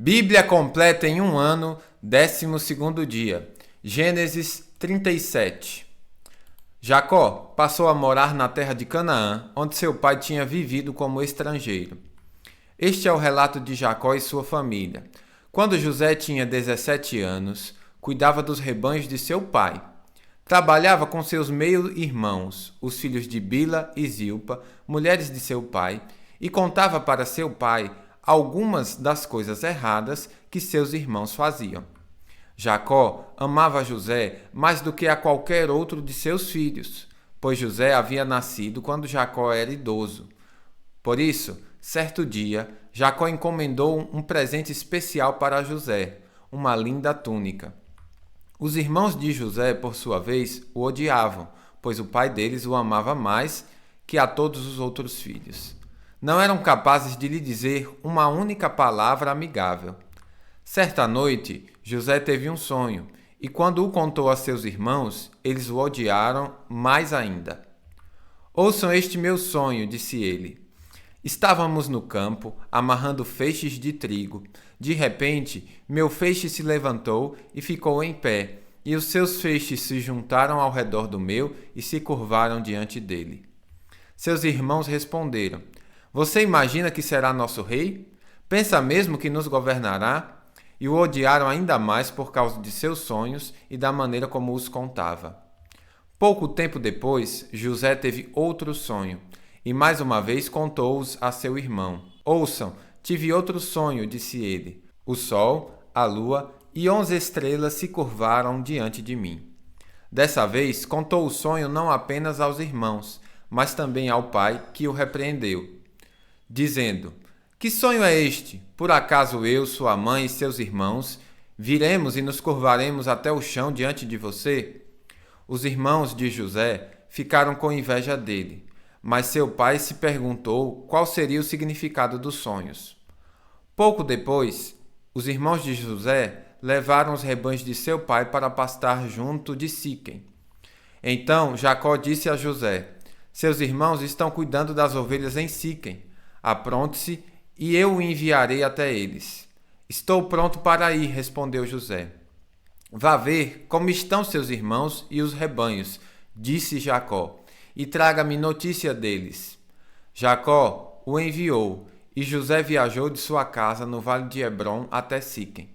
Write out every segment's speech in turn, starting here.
Bíblia completa em um ano, 12º dia. Gênesis 37. Jacó passou a morar na terra de Canaã, onde seu pai tinha vivido como estrangeiro. Este é o relato de Jacó e sua família. Quando José tinha 17 anos, cuidava dos rebanhos de seu pai. Trabalhava com seus meio-irmãos, os filhos de Bila e Zilpa, mulheres de seu pai, e contava para seu pai algumas das coisas erradas que seus irmãos faziam. Jacó amava José mais do que a qualquer outro de seus filhos, pois José havia nascido quando Jacó era idoso. Por isso, certo dia, Jacó encomendou um presente especial para José, uma linda túnica. Os irmãos de José, por sua vez, o odiavam, pois o pai deles o amava mais que a todos os outros filhos. Não eram capazes de lhe dizer uma única palavra amigável. Certa noite, José teve um sonho, e quando o contou a seus irmãos, eles o odiaram mais ainda. Ouçam este meu sonho, disse ele. Estávamos no campo, amarrando feixes de trigo. De repente, meu feixe se levantou e ficou em pé, e os seus feixes se juntaram ao redor do meu e se curvaram diante dele. Seus irmãos responderam: Você imagina que será nosso rei? Pensa mesmo que nos governará? E o odiaram ainda mais por causa de seus sonhos e da maneira como os contava. Pouco tempo depois, José teve outro sonho, e mais uma vez contou-os a seu irmão. Ouçam, tive outro sonho, disse ele. O sol, a lua e 11 estrelas se curvaram diante de mim. Dessa vez, contou o sonho não apenas aos irmãos, mas também ao pai, que o repreendeu, dizendo: Que sonho é este? Por acaso eu, sua mãe e seus irmãos, viremos e nos curvaremos até o chão diante de você? Os irmãos de José ficaram com inveja dele, mas seu pai se perguntou qual seria o significado dos sonhos. Pouco depois, os irmãos de José levaram os rebanhos de seu pai para pastar junto de Siquém. Então Jacó disse a José: Seus irmãos estão cuidando das ovelhas em Siquém. Apronte-se e eu o enviarei até eles. Estou pronto para ir, respondeu José. Vá ver como estão seus irmãos e os rebanhos, disse Jacó, e traga-me notícia deles. Jacó o enviou, e José viajou de sua casa no vale de Hebrom até Siquém.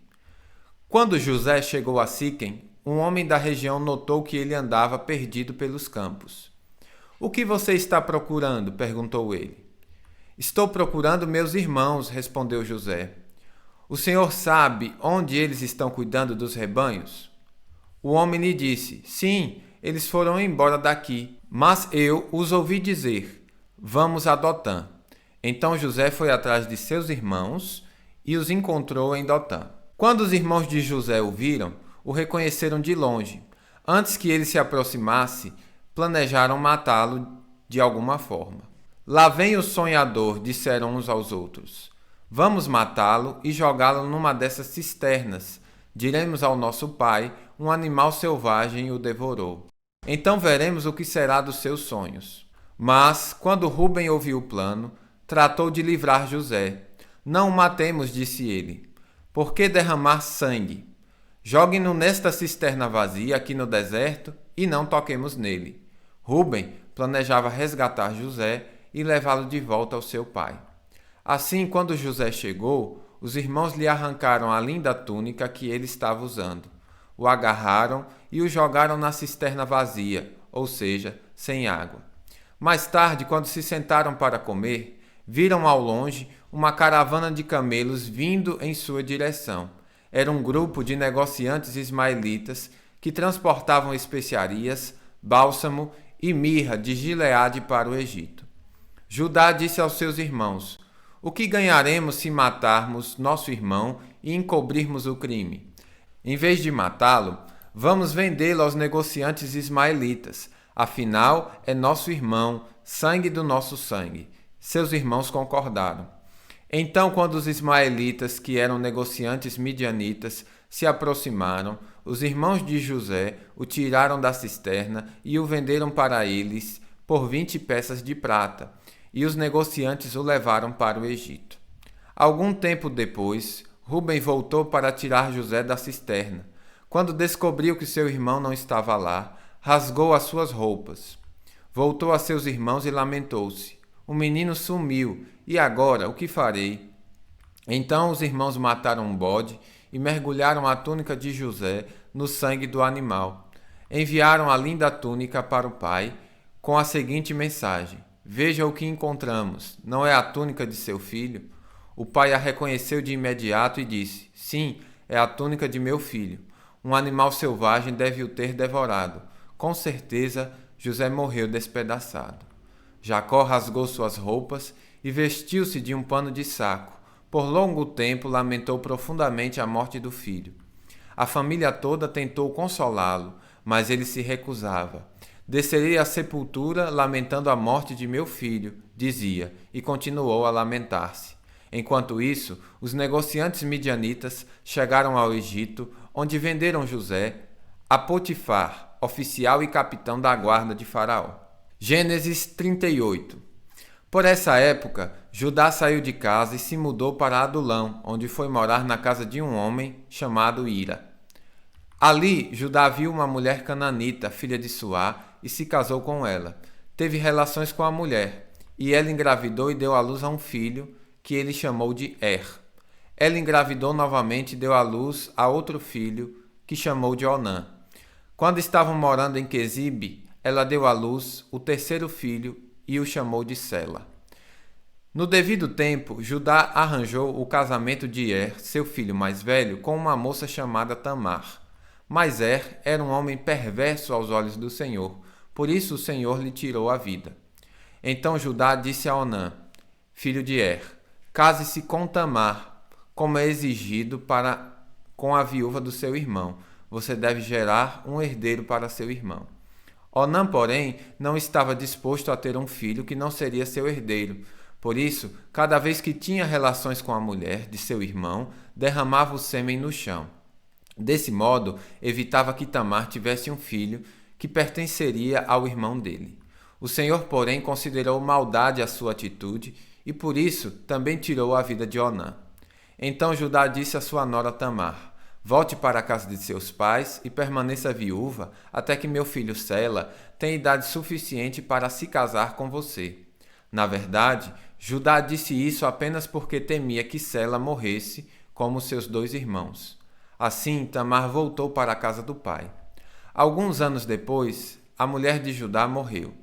Quando José chegou a Siquém, um homem da região notou que ele andava perdido pelos campos. O que você está procurando? Perguntou ele. Estou procurando meus irmãos, respondeu José. O senhor sabe onde eles estão cuidando dos rebanhos? O homem lhe disse: Sim, eles foram embora daqui, mas eu os ouvi dizer: Vamos a Dotã. Então José foi atrás de seus irmãos e os encontrou em Dotã. Quando os irmãos de José o viram, o reconheceram de longe. Antes que ele se aproximasse, planejaram matá-lo de alguma forma. Lá vem o sonhador, disseram uns aos outros. Vamos matá-lo e jogá-lo numa dessas cisternas. Diremos ao nosso pai: um animal selvagem o devorou. Então veremos o que será dos seus sonhos. Mas, quando Rúben ouviu o plano, tratou de livrar José. Não o matemos, disse ele. Por que derramar sangue? Joguem-no nesta cisterna vazia aqui no deserto e não toquemos nele. Rúben planejava resgatar José e levá-lo de volta ao seu pai. Assim, quando José chegou, os irmãos lhe arrancaram a linda túnica que ele estava usando, o agarraram e o jogaram na cisterna vazia, ou seja, sem água. Mais tarde, quando se sentaram para comer, viram ao longe uma caravana de camelos vindo em sua direção. Era um grupo de negociantes ismaelitas que transportavam especiarias, bálsamo e mirra de Gileade para o Egito. Judá disse aos seus irmãos: O que ganharemos se matarmos nosso irmão e encobrirmos o crime? Em vez de matá-lo, vamos vendê-lo aos negociantes ismaelitas. Afinal, é nosso irmão, sangue do nosso sangue. Seus irmãos concordaram. Então, quando os ismaelitas, que eram negociantes midianitas, se aproximaram, os irmãos de José o tiraram da cisterna e o venderam para eles por 20 peças de prata, e os negociantes o levaram para o Egito. Algum tempo depois, Rúben voltou para tirar José da cisterna. Quando descobriu que seu irmão não estava lá, rasgou as suas roupas. Voltou a seus irmãos e lamentou-se. O menino sumiu, e agora o que farei? Então os irmãos mataram um bode e mergulharam a túnica de José no sangue do animal. Enviaram a linda túnica para o pai com a seguinte mensagem: Veja o que encontramos. Não é a túnica de seu filho? O pai a reconheceu de imediato e disse: Sim, é a túnica de meu filho. Um animal selvagem deve o ter devorado. Com certeza, José morreu despedaçado. Jacó rasgou suas roupas e vestiu-se de um pano de saco. Por longo tempo lamentou profundamente a morte do filho. A família toda tentou consolá-lo, mas ele se recusava. Descerei à sepultura lamentando a morte de meu filho, dizia, e continuou a lamentar-se. Enquanto isso, os negociantes midianitas chegaram ao Egito, onde venderam José a Potifar, oficial e capitão da guarda de Faraó. Gênesis 38. Por essa época, Judá saiu de casa e se mudou para Adulão, onde foi morar na casa de um homem chamado Ira. Ali, Judá viu uma mulher cananita, filha de Suá, e se casou com ela. Teve relações com a mulher, e ela engravidou e deu à luz a um filho, que ele chamou de Ela engravidou novamente e deu à luz a outro filho, que chamou de Onã. Quando estavam morando em Quezibe, ela deu à luz o terceiro filho e o chamou de Sela. No devido tempo, Judá arranjou o casamento de seu filho mais velho, com uma moça chamada Tamar. Mas era um homem perverso aos olhos do Senhor, por isso o Senhor lhe tirou a vida. Então Judá disse a Onã, filho de case-se com Tamar, como é exigido com a viúva do seu irmão. Você deve gerar um herdeiro para seu irmão. Onã, porém, não estava disposto a ter um filho que não seria seu herdeiro. Por isso, cada vez que tinha relações com a mulher de seu irmão, derramava o sêmen no chão. Desse modo, evitava que Tamar tivesse um filho que pertenceria ao irmão dele. O Senhor, porém, considerou maldade a sua atitude e por isso também tirou a vida de Onã. Então Judá disse à sua nora Tamar: Volte para a casa de seus pais e permaneça viúva até que meu filho Sela tenha idade suficiente para se casar com você. Na verdade, Judá disse isso apenas porque temia que Sela morresse como seus dois irmãos. Assim, Tamar voltou para a casa do pai. Alguns anos depois, a mulher de Judá morreu.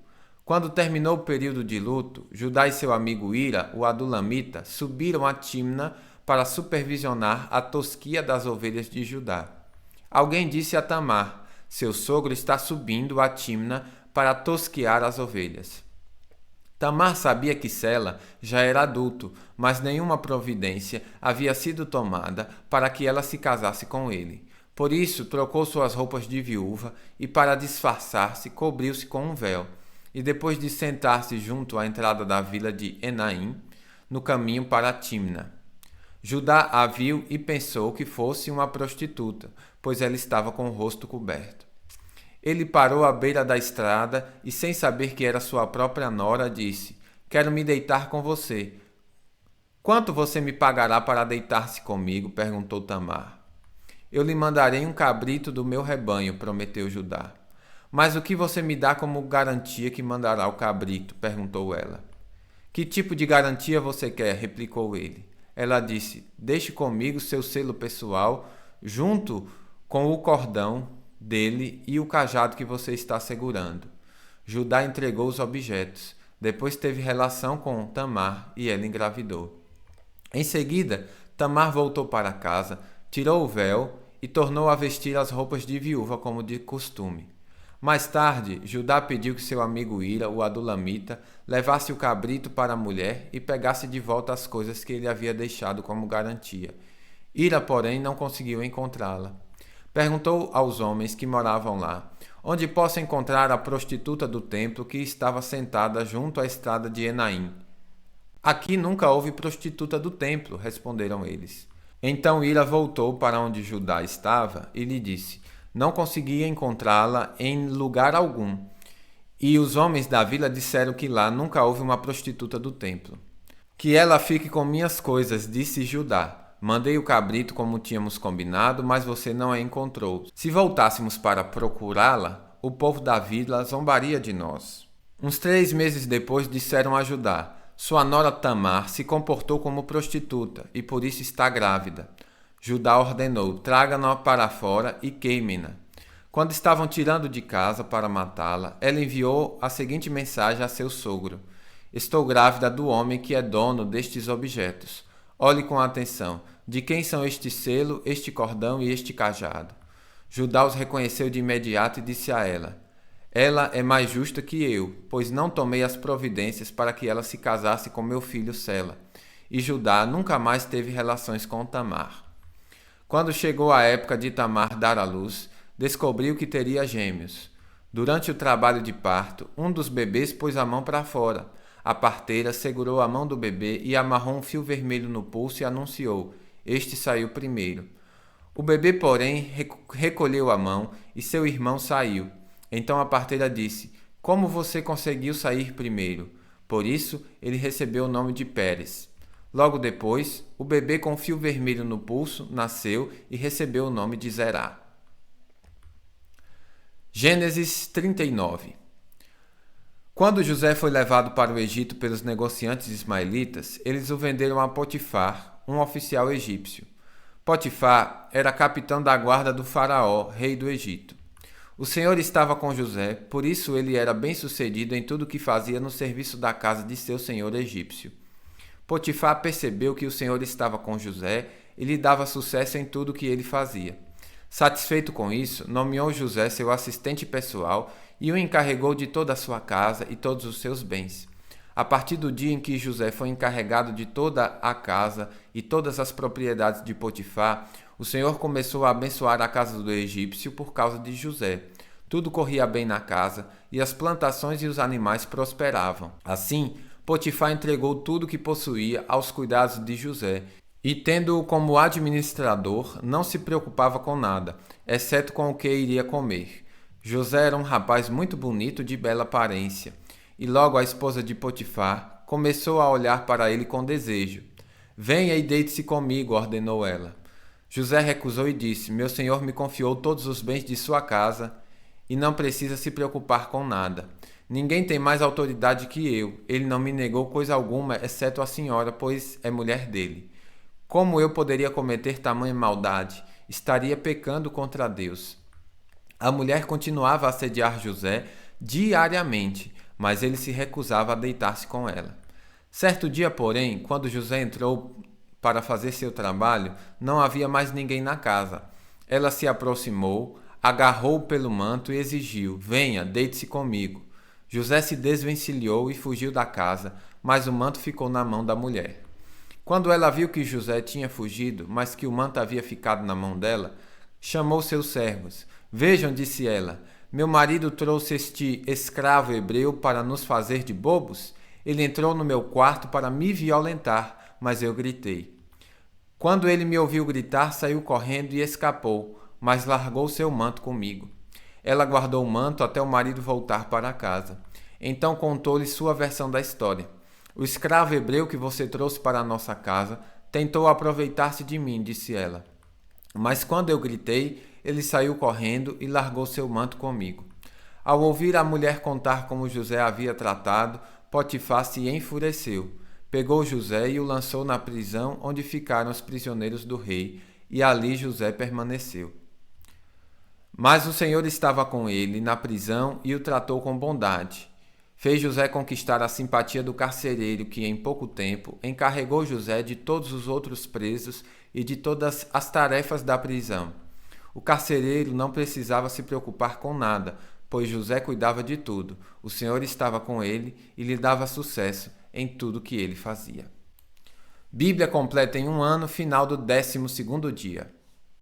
Quando terminou o período de luto, Judá e seu amigo Ira, o adulamita, subiram a Timna para supervisionar a tosquia das ovelhas de Judá. Alguém disse a Tamar: Seu sogro está subindo a Timna para tosquear as ovelhas. Tamar sabia que Sela já era adulto, mas nenhuma providência havia sido tomada para que ela se casasse com ele. Por isso, trocou suas roupas de viúva e, para disfarçar-se, cobriu-se com um véu. E depois de sentar-se junto à entrada da vila de Enaim, no caminho para Timna. Judá a viu e pensou que fosse uma prostituta, pois ela estava com o rosto coberto. Ele parou à beira da estrada e, sem saber que era sua própria nora, disse: Quero me deitar com você. Quanto você me pagará para deitar-se comigo? Perguntou Tamar. Eu lhe mandarei um cabrito do meu rebanho, prometeu Judá. Mas o que você me dá como garantia que mandará o cabrito? Perguntou ela. Que tipo de garantia você quer? Replicou ele. Ela disse: Deixe comigo seu selo pessoal, junto com o cordão dele e o cajado que você está segurando. Judá entregou os objetos. Depois teve relação com Tamar e ela engravidou. Em seguida, Tamar voltou para casa, tirou o véu e tornou a vestir as roupas de viúva como de costume. Mais tarde, Judá pediu que seu amigo Ira, o adulamita, levasse o cabrito para a mulher e pegasse de volta as coisas que ele havia deixado como garantia. Ira, porém, não conseguiu encontrá-la. Perguntou aos homens que moravam lá: Onde posso encontrar a prostituta do templo que estava sentada junto à estrada de Enaim? Aqui nunca houve prostituta do templo, responderam eles. Então Ira voltou para onde Judá estava e lhe disse: Não conseguia encontrá-la em lugar algum. E os homens da vila disseram que lá nunca houve uma prostituta do templo. Que ela fique com minhas coisas, disse Judá. Mandei o cabrito como tínhamos combinado, mas você não a encontrou. Se voltássemos para procurá-la, o povo da vila zombaria de nós. Uns 3 meses depois disseram a Judá: sua nora Tamar se comportou como prostituta e por isso está grávida. Judá ordenou: traga-na para fora e queime-na. Quando estavam tirando de casa para matá-la, ela enviou a seguinte mensagem a seu sogro: estou grávida do homem que é dono destes objetos. Olhe com atenção. De quem são este selo, este cordão e este cajado? Judá os reconheceu de imediato e disse a ela: ela é mais justa que eu, pois não tomei as providências para que ela se casasse com meu filho Sela. E Judá nunca mais teve relações com Tamar. Quando chegou a época de Tamar dar à luz, descobriu que teria gêmeos. Durante o trabalho de parto, um dos bebês pôs a mão para fora. A parteira segurou a mão do bebê e amarrou um fio vermelho no pulso e anunciou: este saiu primeiro. O bebê, porém, recolheu a mão e seu irmão saiu. Então a parteira disse: como você conseguiu sair primeiro? Por isso, ele recebeu o nome de Pérez. Logo depois, o bebê com fio vermelho no pulso nasceu e recebeu o nome de Zerá. Gênesis 39. Quando José foi levado para o Egito pelos negociantes ismaelitas, eles o venderam a Potifar, um oficial egípcio. Potifar era capitão da guarda do faraó, rei do Egito. O Senhor estava com José, por isso ele era bem-sucedido em tudo o que fazia no serviço da casa de seu senhor egípcio. Potifar percebeu que o Senhor estava com José e lhe dava sucesso em tudo o que ele fazia. Satisfeito com isso, nomeou José seu assistente pessoal e o encarregou de toda a sua casa e todos os seus bens. A partir do dia em que José foi encarregado de toda a casa e todas as propriedades de Potifar, o Senhor começou a abençoar a casa do egípcio por causa de José. Tudo corria bem na casa e as plantações e os animais prosperavam. Assim, Potifar entregou tudo que possuía aos cuidados de José e, tendo-o como administrador, não se preocupava com nada, exceto com o que iria comer. José era um rapaz muito bonito, de bela aparência, e logo a esposa de Potifar começou a olhar para ele com desejo. Venha e deite-se comigo, ordenou ela. José recusou e disse: meu senhor me confiou todos os bens de sua casa e não precisa se preocupar com nada. Ninguém tem mais autoridade que eu. Ele não me negou coisa alguma, exceto a senhora, pois é mulher dele. Como eu poderia cometer tamanha maldade? Estaria pecando contra Deus. A mulher continuava a assediar José diariamente, mas ele se recusava a deitar-se com ela. Certo dia, porém, quando José entrou para fazer seu trabalho, não havia mais ninguém na casa. Ela se aproximou, agarrou-o pelo manto e exigiu: venha, deite-se comigo. José se desvencilhou e fugiu da casa, mas o manto ficou na mão da mulher. Quando ela viu que José tinha fugido, mas que o manto havia ficado na mão dela, chamou seus servos. Vejam, disse ela, meu marido trouxe este escravo hebreu para nos fazer de bobos? Ele entrou no meu quarto para me violentar, mas eu gritei. Quando ele me ouviu gritar, saiu correndo e escapou, mas largou seu manto comigo. Ela guardou o manto até o marido voltar para casa. Então contou-lhe sua versão da história. O escravo hebreu que você trouxe para a nossa casa tentou aproveitar-se de mim, disse ela. Mas quando eu gritei, ele saiu correndo e largou seu manto comigo. Ao ouvir a mulher contar como José havia tratado, Potifar se enfureceu. Pegou José e o lançou na prisão onde ficaram os prisioneiros do rei, e ali José permaneceu. Mas o Senhor estava com ele na prisão e o tratou com bondade. Fez José conquistar a simpatia do carcereiro que, em pouco tempo, encarregou José de todos os outros presos e de todas as tarefas da prisão. O carcereiro não precisava se preocupar com nada, pois José cuidava de tudo. O Senhor estava com ele e lhe dava sucesso em tudo que ele fazia. Bíblia completa em um ano, final do 12º dia.